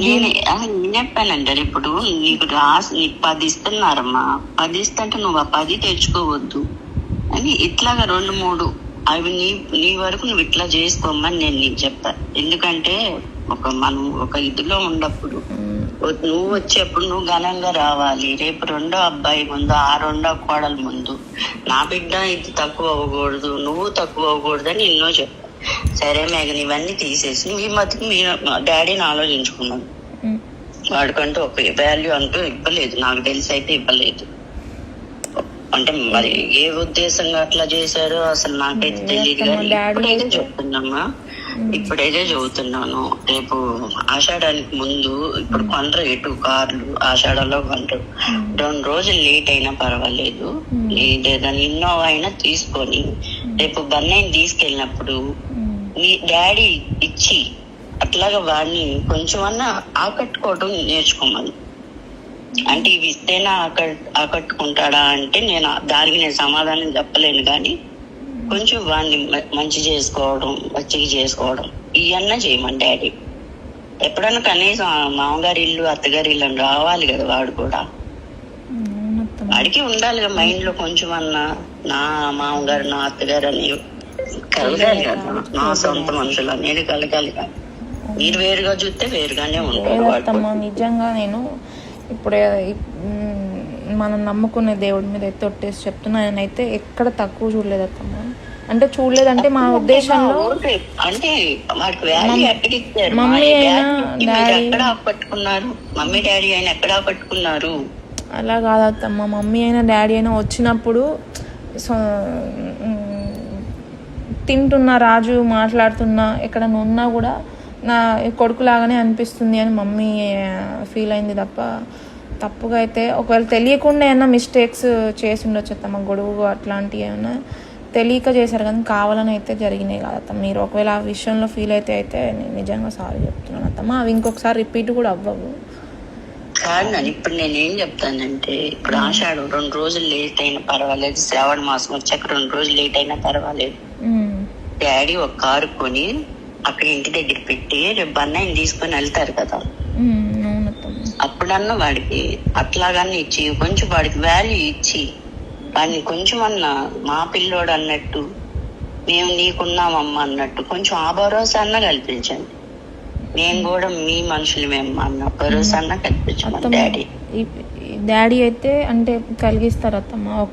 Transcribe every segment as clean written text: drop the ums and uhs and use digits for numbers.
నేను ఏం చెప్పానంటే ఇప్పుడు నీకు నీకు 10 ఇస్తున్నారమ్మా, 10 ఇస్తుంటే నువ్వు ఆ 10 తెచ్చుకోవద్దు అని ఇట్లాగా 2-3 అవి నీ వరకు నువ్వు ఇట్లా చేసుకోమని నేను నీకు చెప్తాను. ఎందుకంటే మనం ఒక ఇదిలో ఉన్నప్పుడు నువ్వు వచ్చేప్పుడు నువ్వు ఘనంగా రావాలి. రేపు రెండో అబ్బాయి ముందు, ఆ రెండో కోడల ముందు నా బిడ్డ ఇది తక్కువ అవ్వకూడదు, నువ్వు తక్కువ అవ్వకూడదు అని ఎన్నో చెప్పాను. సరే మేఘన ఇవన్నీ తీసేసి మీ మధ్యకి మీ డాడీని ఆలోచించుకున్నాను. వాడికంటూ ఒక వాల్యూ అంటూ ఇవ్వలేదు, నాకు తెలిసి అయితే ఇవ్వలేదు. అంటే మరి ఏ ఉద్దేశంగా అట్లా చేశారో అసలు నాకైతే తెలియదు. కానీ ఇప్పుడైతే చదువుతున్నాను. రేపు ఆషాఢానికి ముందు ఇప్పుడు కొండ్రు ఎటు కార్లు ఆషాఢంలో కొండ్రు 2 రోజులు లేట్ అయినా పర్వాలేదు, ఏదైనా ఇన్నోవా అయినా తీసుకొని రేపు బన్నైని తీసుకెళ్ళినప్పుడు మీ డాడీ ఇచ్చి అట్లాగా వాడిని కొంచెం అన్నా ఆకట్టుకోవడం నేర్చుకోమని. అంటే ఇవి ఇస్తేనా ఆకట్టుకుంటాడా అంటే దానికి నేను సమాధానం చెప్పలేను. కానీ కొంచెం వాడిని మంచి చేసుకోవడం, మంచిగా చేసుకోవడం ఇవన్నా చేయమని డాడీ. ఎప్పుడన్నా కనీసం మామగారి ఇల్లు అత్తగారి ఇల్లు అని రావాలి కదా, వాడు కూడా వాడికి ఉండాలి కదా మైండ్ లో కొంచెం అన్నా నా మామగారు నా అత్తగారు అని కలగాలి కదా, నా సొంత మనుషులు అనేది కలగాలి కదా. మీరు వేరుగా చూస్తే వేరుగానే ఉంటారు. నిజంగా నేను ఇప్పుడే మనం నమ్ముకునే దేవుడి మీద అయితే ఒట్టేసి చెప్తున్నా, నేనైతే ఎక్కడ తక్కువ చూడలేదు అత్తమ్మ. అంటే చూడలేదంటే మా ఉద్దేశంలో అంటే మమ్మీ అయినా డాడీ అయినా ఎక్కడ పట్టుకున్నారు అలా కాదత్తమ్మ. మమ్మీ అయినా డాడీ అయినా వచ్చినప్పుడు తింటున్నా, రాజు మాట్లాడుతున్నా, ఎక్కడన్నా ఉన్నా కూడా నా కొడుకులాగానే అనిపిస్తుంది అని మమ్మీ ఫీల్ అయింది తప్ప తప్పుగా అయితే ఒకవేళ తెలియకుండా ఏమన్నా మిస్టేక్స్ చేసి ఉండొచ్చు అత్తమ్మ, గొడవ అట్లాంటివి ఏమన్నా తెలియక చేశారు కానీ కావాలని అయితే జరిగినాయి కాదత్తమ్మ. మీరు ఒకవేళ ఆ విషయంలో ఫీల్ అయితే నేను నిజంగా సారీ చెప్తున్నాను అత్తమ్మ. అవి ఇంకొకసారి రిపీట్ కూడా అవ్వవు. కాదు ఇప్పుడు నేనేం చెప్తానంటే, ఇప్పుడు ఆషాఢం 2 రోజులు లేట్ అయినా పర్వాలేదు, శ్రావణ మాసం వచ్చాక 2 రోజులు లేట్ అయినా పర్వాలేదు. డాడీ ఒక కారు కొని అక్కడ ఇంటి దగ్గర పెట్టి రేపు బన్నాయిని తీసుకొని వెళ్తారు కదా, అప్పుడన్నా వాడికి అట్లాగానే ఇచ్చి కొంచెం వాడికి వాల్యూ ఇచ్చి వాడిని కొంచెం అన్నా మా పిల్లోడు అన్నట్టు మేము నీకున్నామమ్మా అన్నట్టు కొంచెం ఆ భరోసా అన్న కల్పించండి. మేము కూడా మీ మనుషులు మేము అన్న భరోసా అన్న కల్పించమని డాడీ అయితే అంటే కలిగిస్తారు అత్తమ్మ.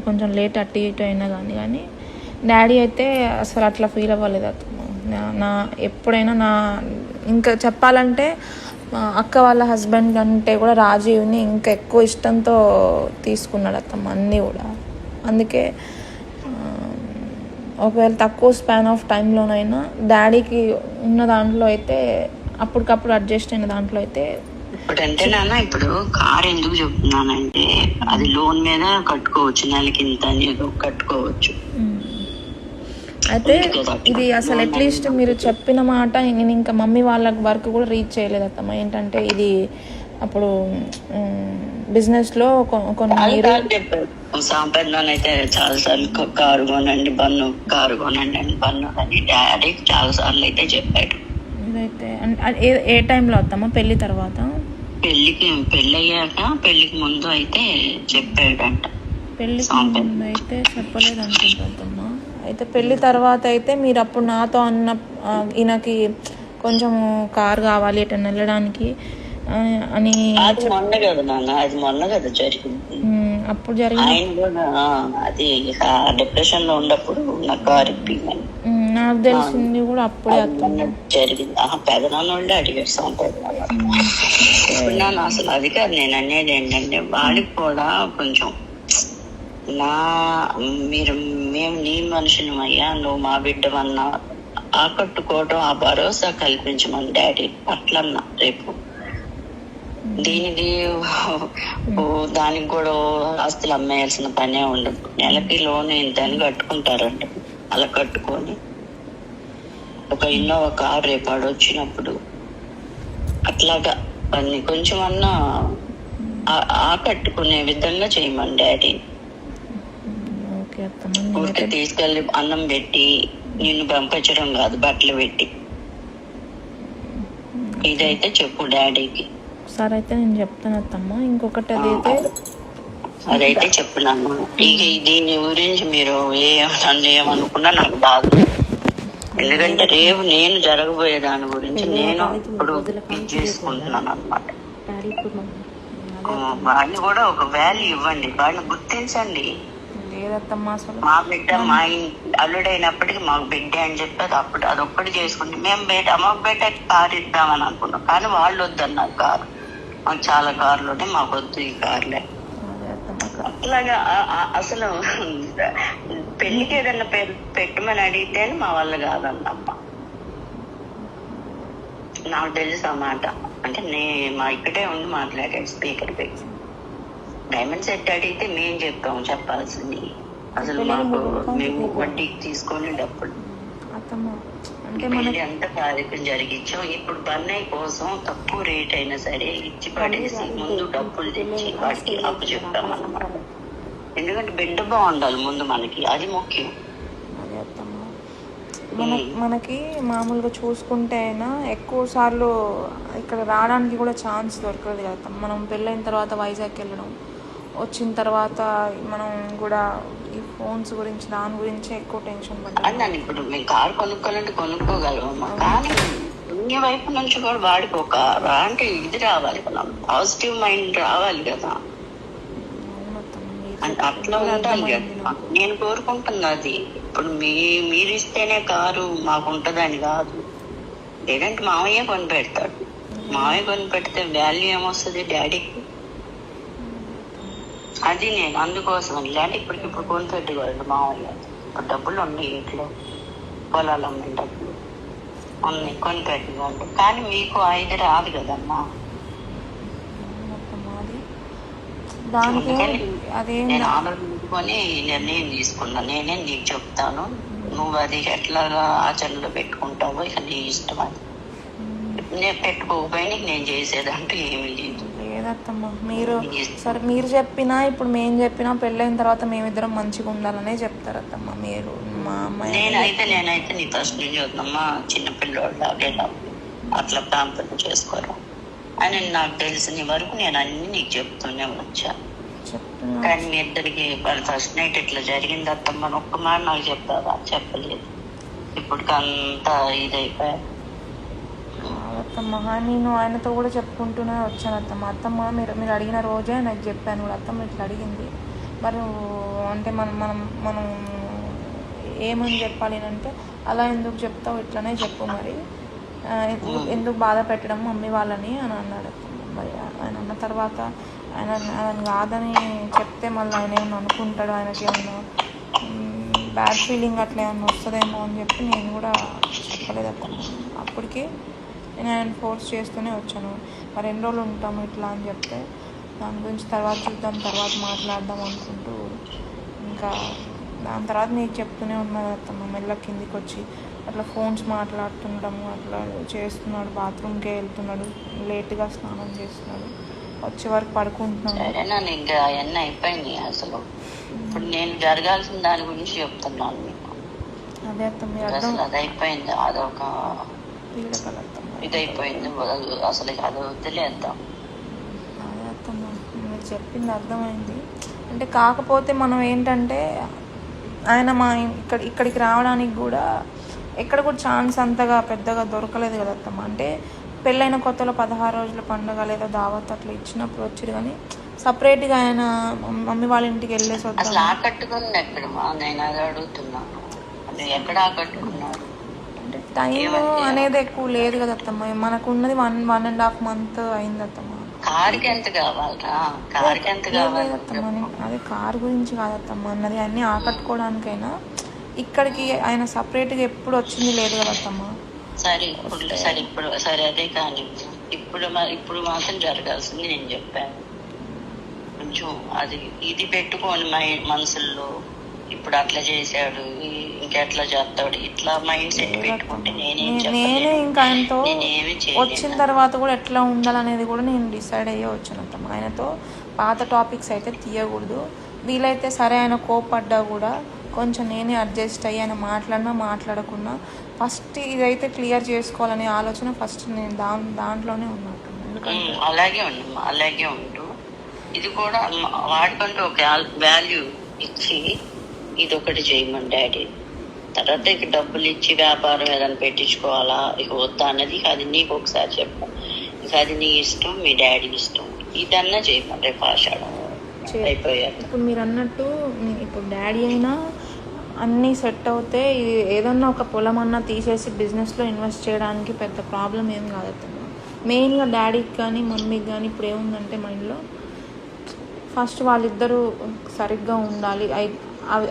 కొంచెం లేట్ అటు ఇటు అయినా కానీ డాడీ అయితే అసలు అట్లా ఫీల్ అవ్వలేదు అత్తమ్మ. నా ఎప్పుడైనా ఇంకా చెప్పాలంటే అక్క వాళ్ళ హస్బెండ్ అంటే కూడా రాజీవ్ని ఇంకా ఎక్కువ ఇష్టంతో తీసుకున్నాడు అత్తమ్మ అన్నీ కూడా. అందుకే ఒకవేళ తక్కువ స్పాన్ ఆఫ్ టైంలోనైనా డాడీకి ఉన్న దాంట్లో అయితే అప్పటికప్పుడు అడ్జస్ట్ అయిన దాంట్లో అయితే ఇప్పుడంటే నాన్న ఇప్పుడు కార్ ఎందుకు చెప్తున్నానంటే అది లోన్ మీద కట్టుకోవచ్చు, నెలకి ఇంత అనేది కట్టుకోవచ్చు. అయితే ఇది అసలు అట్లీస్ట్ మీరు చెప్పిన మాట నేను ఇంకా మమ్మీ వాళ్ళ వరకు కూడా రీచ్ చేయలేదు అత్తమ్మ. ఏంటంటే ఇది అప్పుడు బిజినెస్లో కొన్ని సాంప్రదాయం అయితే చాలా సార్లు కారు కొనండి బన్ను, కారు కొనండి అని బన్ను అని డాడీ చాలా సార్లు అయితే చెప్పాడు. ఇదైతే ఏ టైంలో అత్తమ్మ? పెళ్లి తర్వాత? పెళ్లి అయ్యాక పెళ్లికి ముందు అయితే చెప్పాడంట. పెళ్లికి ముందు అయితే చెప్పలేదు అనుకుంటున్నా. అయితే పెళ్లి తర్వాత అయితే మీరు అప్పుడు నాతో అన్న ఈయనకి కొంచెం కార్ కావాలి ఎటన్నా వెళ్ళడానికి అని మొన్న కదా జరిగింది. అప్పుడు జరిగింది. అది డిప్రెషన్ లో ఉన్నప్పుడు నాకు కార్ ఇప్పిందని నాకు తెలిసింది కూడా అప్పుడే జరిగింది. పెదనాన్న వాళ్ళే అడిగారు సంపేదనాన్న. అసలు అది కాదు నేను అనేది ఏంటంటే వాడికి కూడా కొంచెం మేము నీ మనుషులమయ్యా, నువ్వు మా బిడ్డమన్నా ఆకట్టుకోవడం, ఆ భరోసా కల్పించమని డాడీ అట్లన్నా. రేపు దానికి కూడా ఆస్తులు అమ్మేయాల్సిన పనే ఉండదు. నెలకి లోన్ ఇంత అని కట్టుకుంటారంట. అలా కట్టుకొని ఒక ఇన్నోవా కార్ రేపు వచ్చినప్పుడు అట్లాగా అన్ని కొంచెం అన్నా ఆకట్టుకునే విధంగా చేయమని డాడీ. ఊరికి తీసుకెళ్ళి అన్నం పెట్టి నిన్ను పంపించడం కాదు, బట్టలు పెట్టి ఇదైతే చెప్పు డాడీకి. సరే అయితే నేను చెప్తాను అత్తమ్మ. ఇంకొకటి అదైతే చెప్పున్నాను. ఇక దీని గురించి మీరు ఏమనుకున్నా నాకు బాధ. ఎందుకంటే రేపు నేను జరగబోయే దాని గురించి నేను ఇప్పుడు ఇది చేసుకుంటున్నాను అనమాట. వాళ్ళు కూడా ఒక వాల్యూ ఇవ్వండి, వాళ్ళని గుర్తించండి. లేదత్తమ్మా అసలు మా బిడ్డ మా అల్లుడైనప్పటికీ మాకు బిడ్డ అని చెప్పి అదొక్కటి చేసుకుంటే మేము మాకు బిడ్డకి కారు ఇద్దామని అనుకున్నాం, కానీ వాళ్ళు వద్దన్నారు కారు. మాకు చాలా కార్లు ఉన్నాయి, మాకు వద్దు ఈ కార్లే. అట్లాగా అసలు పెళ్లికి ఏదన్నా పెట్టమని అడిగితేనే మా వాళ్ళు కాదన్నమ్మ. నాకు తెలుసు ఆ మాట. అంటే మా ఇక్కడే ఉండి మాట్లాడాడు స్పీకర్ పెట్టి. డైమండ్ సెట్ అడిగితే మేము చెప్తాము చెప్పాల్సింది. అసలు మాకు మేము వడ్డీకి తీసుకొని డబ్బులు పెళ్లి అంతా కార్యక్రమం జరిగించాం. ఇప్పుడు బన్నయ్య కోసం తక్కువ రేట్ అయినా సరే ఇచ్చి పడేసి ముందు డబ్బులు తెచ్చి వాటికి అప్పు చెప్తాం అన్నమాట. ఎందుకంటే బిడ్డ బాగుండాలి ముందు, మనకి అది ముఖ్యం. మనకి మామూలుగా చూసుకుంటే అయినా ఎక్కువ సార్లు ఇక్కడ రావడానికి కూడా ఛాన్స్ దొరకదు కదా. మనం పెళ్ళైన తర్వాత వైజాగ్ వెళ్ళడం, వచ్చిన తర్వాత మనం కూడా ఈ ఫోన్స్ గురించి దాని గురించి ఎక్కువ టెన్షన్ పడ్డాను. ఇప్పుడు మేము కారు కొనుక్కోవాలంటే కొనుక్కోగలమమ్మా, కానీ అన్ని వైపు నుంచి కూడా వాడికి ఒక అంటే ఇది రావాలి కదా, పాజిటివ్ మైండ్ రావాలి కదా. అట్లా ఉండాలి కదా. నేను కోరుకుంటున్నా అది. ఇప్పుడు మీరు ఇస్తేనే కారు మాకు ఉంటదని కాదు. లేదంటే మామయ్య కొని పెడతాడు. మామయ్య కొని పెడితే వాల్యూ ఏమొస్తుంది డాడీకి? అది నేను అందుకోసం లేదంటే ఇప్పటికిప్పుడు కొని పెట్టుకోవాలి మామయ్య. ఇప్పుడు డబ్బులు ఉన్నాయి ఇంట్లో, పొలాలు అమ్మే డబ్బులు ఉన్నాయి, కొని పెట్టుకోవాలి. కానీ మీకు ఐదు రాదు కదమ్మా. నేను ఆలోచించుకొని నిర్ణయం తీసుకున్నా. నేనే నీకు చెప్తాను, నువ్వు అది ఎట్లాగా ఆచరణలో పెట్టుకుంటావో ఇక నీ ఇష్టం. అది నేను పెట్టుకోకపోయినా నేను చేసేదంటూ ఏమీ లేదు. లేదత్తమ్మా, సరే మీరు చెప్పినా ఇప్పుడు మేము చెప్పినా పెళ్ళైన తర్వాత మేమిద్దరం మంచిగా ఉండాలనే చెప్తారత్తమ్మా మీరు. మా అమ్మాయి నేనైతే నీ ఫస్ట్ నుంచి వద్దమ్మా, చిన్నపిల్లవాళ్ళు లాగేలా అట్లా ప్రాంతం చేసుకోరా అని నాకు తెలిసిన వరకు నేను అన్ని నీకు చెప్తూనే వచ్చాను. కానీ మీ ఇద్దరికి వాళ్ళు ఫస్ట్ నైట్ ఇట్లా జరిగింది అత్తమ్మ ఒక్క మాట నాకు చెప్తావా? చెప్పలేదు. ఇప్పటికి అంతా ఇదైపోయా. అత్తమ్మ నేను ఆయనతో కూడా చెప్పుకుంటూనే వచ్చాను అత్తమ్మ. అత్తమ్మ మీరు అడిగిన రోజే నాకు చెప్పాను కూడా, అత్తమ్మ ఇట్లా అడిగింది మరి అంటే మనం ఏమని చెప్పాలి అంటే, అలా ఎందుకు చెప్తావు, ఇట్లనే చెప్పు మరి, ఎందుకు బాధ పెట్టడం మమ్మీ వాళ్ళని అని అన్నాడు. మరి ఆయన అన్న తర్వాత ఆయన కాదని చెప్తే మళ్ళీ ఆయన ఏమన్నా అనుకుంటాడు, ఆయనకి ఏమన్నా బ్యాడ్ ఫీలింగ్ అట్లా ఏమన్నా వస్తుందేమో అని చెప్పి నేను కూడా చెప్పలేదు అత్తమ్మ. అప్పటికి నేను ఆయన ఫోర్స్ చేస్తూనే వచ్చాను. మరి ఎన్ని రోజులు ఉంటాము ఇట్లా అని చెప్తే, దాని గురించి తర్వాత చూద్దాం, తర్వాత మాట్లాడదాం అనుకుంటూ ఇంకా దాని తర్వాత నీకు చెప్తూనే ఉన్నాను అత్తమ్మ. మెల్ల కిందికి వచ్చి అట్లా ఫోన్స్ మాట్లాడుతుండడము అట్లా చేస్తున్నాడు, బాత్రూమ్కే వెళ్తున్నాడు, లేట్గా స్నానం చేస్తున్నాడు, వచ్చే వరకు పడుకుంటున్నాడు. ఇంకా అవన్నీ అయిపోయినాయి. అసలు ఇప్పుడు నేను జరగాల్సిన దాని గురించి చెప్తున్నాను మీకు. అదే అత్తమ్మ, అసలు అది అయిపోయింది, అదొక ఇది అయిపోయింది. అసలు అది వదిలేద్దాం. అదే అత్తమ్మ, మీరు చెప్పింది అర్థమైంది. అంటే కాకపోతే మనం ఏంటంటే ఆయన మా ఇక్కడికి రావడానికి కూడా ఎక్కడ కూడా ఛాన్స్ అంతగా పెద్దగా దొరకలేదు కదా అత్తమ్మ. అంటే పెళ్ళైన కొత్తలో 16 రోజుల పండుగ లేదా దావత్ అట్లా ఇచ్చినప్పుడు వచ్చారు, కానీ సపరేట్గా ఆయన మమ్మీ వాళ్ళ ఇంటికి వెళ్ళేసి వద్దాం. అసలు ఆకట్టుకుంది ఎక్కడమా? నేను అది అడుగుతున్నాను, అది ఎక్కడ ఆకట్టుకున్నారు? అంటే టైం అనేది ఎక్కువ లేదు కదా అత్తమ్మ. మనకు ఉన్నది 1.5 month అయింది అత్తమ్మ. కార్కి ఎంత కావాలరా? కార్కి ఎంత కావాలి అత్తమ్మ? అదే కారు గురించి కాదత్తమ్మ అన్నది, అన్నీ ఆకట్టుకోవడానికైనా. ఇక్కడికి ఆయన సపరేట్గా ఎప్పుడు వచ్చింది లేదు కదా అత్తమ్మ. సరే అదే కానీ ఇప్పుడు మాత్రం జరగాల్సింది నేను చెప్పాను. కొంచెం అది ఇది పెట్టుకోని మనసుల్లో ఇప్పుడు అట్లా చేశాడు ఇంకెట్లా చేస్తాడు ఇట్లా మైండ్ సెట్ పెట్టుకుంటే నేనే ఇంకా ఆయనతో వచ్చిన తర్వాత కూడా ఎట్లా ఉండాలనేది కూడా నేను డిసైడ్ అయ్యే వచ్చాను అత్తమ్మ. ఆయనతో పాత టాపిక్స్ అయితే తీయకూడదు. వీలైతే సరే ఆయన కోపడ్డా కూడా కొంచెం నేనే అడ్జస్ట్ అయ్యి ఆయన మాట్లాడినా మాట్లాడకున్నా ఫస్ట్ ఇదైతే క్లియర్ చేసుకోవాలనే ఆలోచన ఫస్ట్ నేను దాంట్లోనే ఉన్నట్టు. ఎందుకంటే అలాగే ఉంటూ ఇది కూడా వాడికంటూ ఒక వాల్యూ ఇచ్చి ఇది ఒకటి చేయమని డాడీ. తర్వాత ఇక డబ్బులు ఇచ్చి వ్యాపారం ఏదైనా పెట్టించుకోవాలా ఇక వద్దా అన్నది అది నీకు ఒకసారి చెప్పు. ఇక అది నీ ఇష్టం, మీ డాడీ ఇష్టం. ఇదన్నా చేయమని రేపు ఆషాఢం అయిపోయారు. ఇప్పుడు మీరు అన్నట్టు ఇప్పుడు డాడీ అయినా అన్నీ సెట్ అవుతే ఇది ఏదన్నా ఒక పొలం అన్నా తీసేసి బిజినెస్లో ఇన్వెస్ట్ చేయడానికి పెద్ద ప్రాబ్లం ఏం కాదు. మెయిన్గా డాడీకి కానీ మమ్మీకి కానీ ఇప్పుడు ఏముందంటే మైండ్లో ఫస్ట్ వాళ్ళిద్దరూ సరిగ్గా ఉండాలి.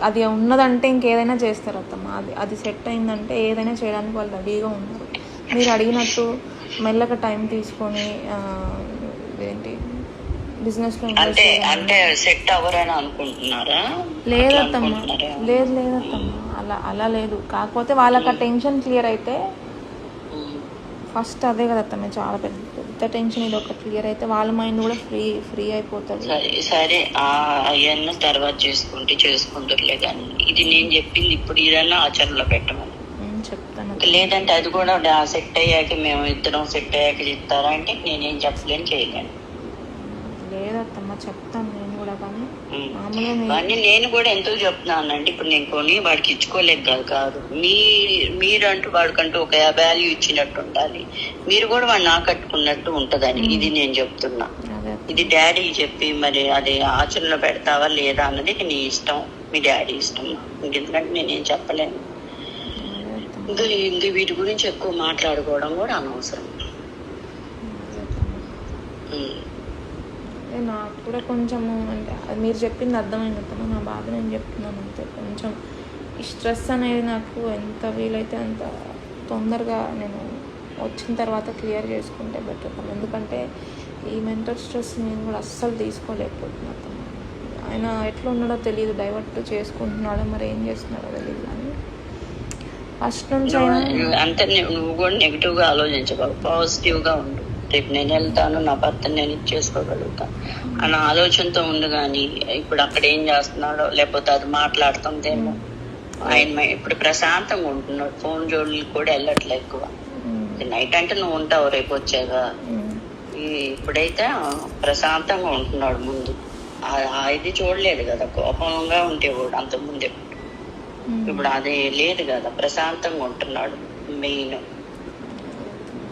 అది ఉన్నదంటే ఇంకేదైనా చేస్తారు అత్తమ్మ. అది సెట్ అయిందంటే ఏదైనా చేయడానికి వాళ్ళు రెడీగా ఉన్నారు. మీరు అడిగినట్టు మెల్లగా టైం తీసుకొని ఏంటి బిజినెస్లో అంటే సెట్ అవ్వరని అనుకుంటున్నారా? లేదత్తమ్మ, లేదత్తమ్మ, అలా లేదు. కాకపోతే వాళ్ళకి ఆ టెన్షన్ క్లియర్ అయితే ఫస్ట్ అదే కదత్తమ్మ చాలా పెద్ద టెన్షన్. ఇది ఒక క్లియర్ అయితే వాళ్ళ మైండ్ కూడా ఫ్రీ అయిపోతుంది. సరే అవన్నీ తర్వాత చేసుకుంటారులే కానీ ఇది నేను చెప్పింది ఇప్పుడు ఇదన్నా ఆచరణలో పెట్టమని చెప్తాను. లేదంటే అది కూడా సెట్ అయ్యాక మేము ఇద్దరం సెట్ అయ్యాక చెప్తారా అంటే నేనేం చెప్పలేను, చేయలేను. లేదత్తమ్మ చెప్తాను నేను కూడా. కానీ నేను కూడా ఎందుకు చెప్తున్నానంటే ఇప్పుడు నేను కొని వాడికి ఇచ్చుకోలేక కాదు, మీరంటూ వాడికంటూ ఒక వాల్యూ ఇచ్చినట్టు ఉండాలి. మీరు కూడా వాడిని ఆకట్టుకున్నట్టు ఉంటదని ఇది నేను చెప్తున్నా. ఇది డాడీ చెప్పి మరి అది ఆచరణలో పెడతావా లేదా అన్నది నీ ఇష్టం, మీ డాడీ ఇష్టం. ఎందుకంటే నేనేం చెప్పలేను. ఇంకా వీటి గురించి ఎక్కువ మాట్లాడుకోవడం కూడా అనవసరం. నాకు కూడా కొంచెము అంటే మీరు చెప్పింది అర్థమైంది అత్తమ్మ. నా బాధ నేను చెప్తున్నాను అంతే. కొంచెం ఈ స్ట్రెస్ అనేది నాకు ఎంత వీలైతే అంత తొందరగా నేను వచ్చిన తర్వాత క్లియర్ చేసుకుంటే బెటర్. ఎందుకంటే ఈ మెంటల్ స్ట్రెస్ నేను కూడా అస్సలు తీసుకోలేకపోతున్నాను అత్తమ్మ. ఆయన ఎట్లా ఉన్నాడో తెలియదు, డైవర్ట్ చేసుకుంటున్నాడో మరి ఏం చేస్తున్నాడో తెలియదు. కానీ ఫస్ట్ నుంచి అంటే నువ్వు కూడా నెగిటివ్ గా ఆలోచించబాకు, పాజిటివ్ గా ఉండు. రేపు నేను వెళ్తాను, నా భర్తను నేను ఇచ్చేసుకోగలుగుతాను అన్న ఆలోచనతో ఉండు. కానీ ఇప్పుడు అక్కడ ఏం చేస్తున్నాడో లేకపోతే అది మాట్లాడుతుందేమో. ఆయన ఇప్పుడు ప్రశాంతంగా ఉంటున్నాడు, ఫోన్ జోడులు కూడా వెళ్ళట్లే ఎక్కువ. నైట్ అంటే నువ్వు ఉంటావు రేపు వచ్చాగా. ఇప్పుడైతే ప్రశాంతంగా ఉంటున్నాడు. ముందు ఇది చూడలేదు కదా, కోపంగా ఉంటేవాడు అంతకుముందు. ఇప్పుడు అది లేదు కదా, ప్రశాంతంగా ఉంటున్నాడు. మెయిన్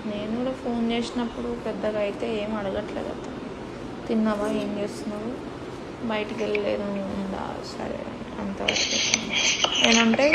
నేను కూడా ఫోన్ చేసినప్పుడు పెద్దగా అయితే ఏం అడగట్లేదు అత్త. తిన్నావా, ఏం చేస్తున్నావు, బయటికి వెళ్ళలేదు ఉందా, సరే అంతవరకు. నేనంటే